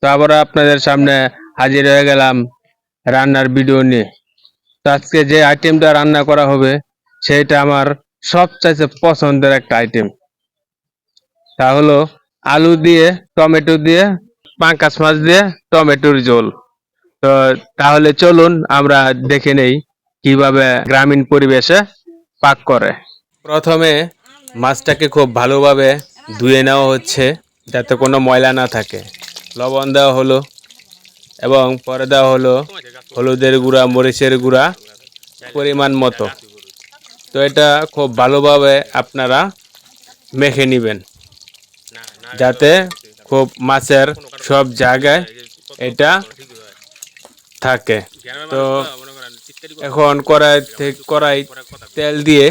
তো আবার আপনাদের সামনে হাজির হয়ে গেলাম রান্নার ভিডিও নিয়ে। তো আজকে যে আইটেমটা রান্না করা হবে সেটা আমার সবচাইতে পছন্দের একটা আইটেম। তা হলো আলু দিয়ে, টমেটো দিয়ে, পাঙ্কাশ মাছ দিয়ে টমেটোর ঝোল। তো তাহলে চলুন আমরা দেখে নেই কিভাবে গ্রামীণ পরিবেশে পাক করে। প্রথমে মাছটাকে খুব ভালোভাবে ধুয়ে নেওয়া হচ্ছে যাতে কোনো ময়লা না থাকে। লবণ দেওয়া হলো এবং পরে দেওয়া হলো হলুদের গুঁড়া, মরিচের গুঁড়া পরিমাণ মতো। তো এটা খুব ভালোভাবে আপনারা মেখে নেবেন যাতে খুব মাছের সব জায়গায় এটা থাকে। তো এখন কড়াই তেল দিয়ে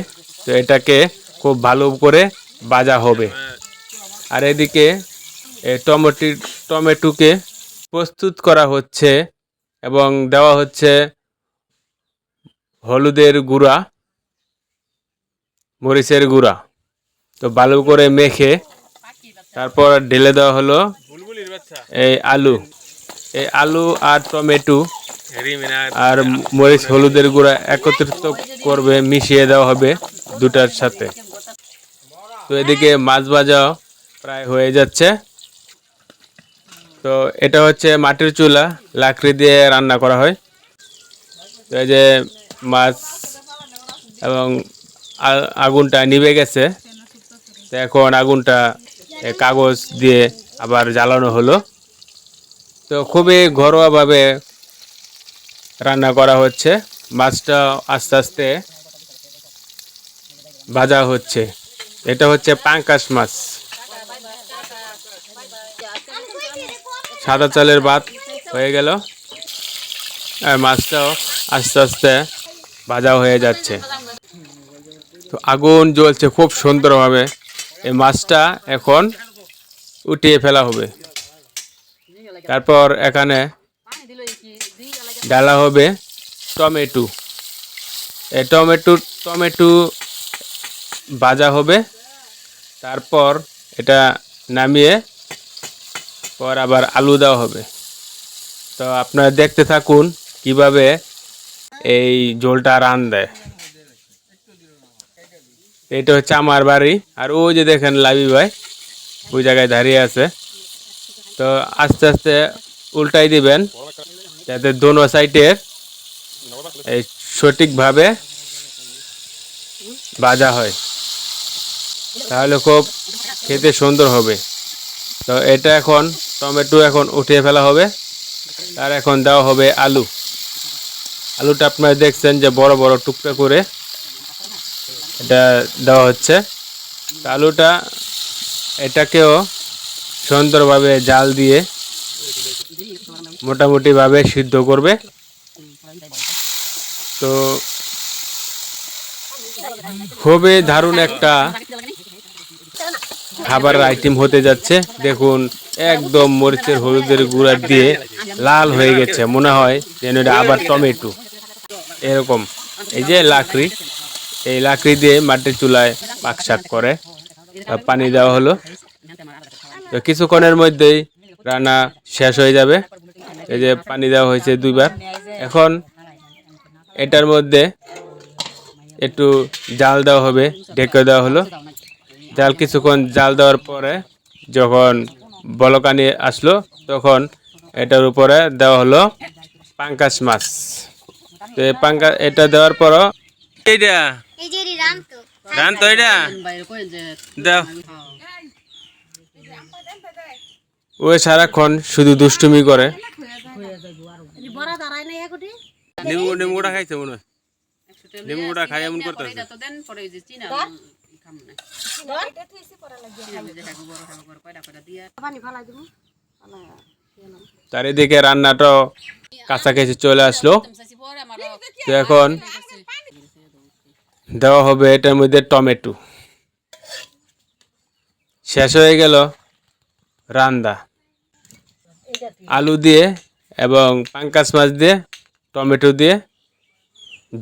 তো এটাকে খুব ভালো করে ভাজা হবে। আর এদিকে টমেটোকে প্রস্তুত করা হচ্ছে এবং দেওয়া হচ্ছে হলুদের গুঁড়া, মরিচের গুঁড়া। তো ভালো করে মেখে তারপর ঢেলে দেওয়া হলো এই আলু আর টমেটো আর মরিচ হলুদের গুঁড়া একত্রিত করবে, মিশিয়ে দেওয়া হবে দুটার সাথে। তো এদিকে মাছ ভাজা প্রায় হয়ে যাচ্ছে। তো এটা হচ্ছে মাটির চুলা, লাকড়ি দিয়ে রান্না করা হয়। তো এই যে মাছ এবং আগুনটা নিভে গেছে। তো এখন আগুনটা কাগজ দিয়ে আবার জ্বালানো হলো। তো খুবই ঘরোয়াভাবে রান্না করা হচ্ছে। মাছটা আস্তে আস্তে ভাজা হচ্ছে। এটা হচ্ছে পাঙ্কাশ মাছ। সাদা চালের ভাত হয়ে গেল আর মাছটাও আস্তে আস্তে ভাজা হয়ে যাচ্ছে। তো আগুন জ্বলছে খুব সুন্দরভাবে। এই মাছটা এখন উঠিয়ে ফেলা হবে। তারপর এখানে ডালা হবে টমেটো। এই টমেটো ভাজা হবে। তারপর এটা নামিয়ে পর আবার আলু দেওয়া হবে। তো আপনারা দেখতে থাকুন কিভাবে এই ঝোলটা রান্না। এটা হচ্ছে আমার বাড়ি। আর ওই যে দেখেন লাবি ভাই ওই জায়গায় দাঁড়িয়ে আছে। তো আস্তে আস্তে উল্টাই দিবেন যাতে দোনো সাইডের এই সঠিকভাবে ভাজা হয়, তাহলে খুব খেতে সুন্দর হবে। তো এটা এখন টমেটো এখন উঠিয়ে ফেলা হবে। আর এখন দেওয়া হবে আলুটা আপনারা দেখছেন যে বড় বড় টুকরা করে এটা দেওয়া হচ্ছে। আলুটা এটাকেও সুন্দরভাবে জাল দিয়ে মোটামুটিভাবে সিদ্ধ করবে। তো খুবই দারুণ একটা খাবারের আইটেম হতে যাচ্ছে। দেখুন একদম মরিচের হলুদের গুঁড়া দিয়ে লাল হয়ে গেছে, মনে হয় যেন এটা আবার টমেটো এরকম। এই যে এই লাকড়ি দিয়ে মাটির চুলায় পাকশাক করে। পানি দেওয়া হলো। তো কিছুক্ষণের মধ্যেই রান্না শেষ হয়ে যাবে। এই যে পানি দেওয়া হয়েছে 2 বার। এখন এটার মধ্যে একটু জাল দেওয়া হবে, ঢেকে দেওয়া হলো। কিছুক্ষণ জাল দেওয়ার পরে যখন বলকানি আসলো তখন এটার উপরে দেওয়া হলো পাঙ্কাশ মাছ। তো এটা দেওয়ার পরও এইটা রান্ত এটা দাও। ওই সারাক্ষণ শুধু দুষ্টুমি করে। নিমুটা খাইছে মনে হয়, নিমুটা খাই এমন করতে। চারিদিকে রান্নাটা কাছাকাছি চলে আসলো। তো এখন দেওয়া হবে এটার মধ্যে টমেটো। শেষ হয়ে গেল রান্না আলু দিয়ে এবং পাঙ্কাশ মাছ দিয়ে টমেটো দিয়ে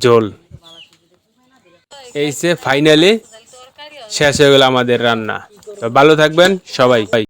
ঝোল। এই সে ফাইনালি শেষ হয়ে গেল আমাদের রান্না। তো ভালো থাকবেন সবাই।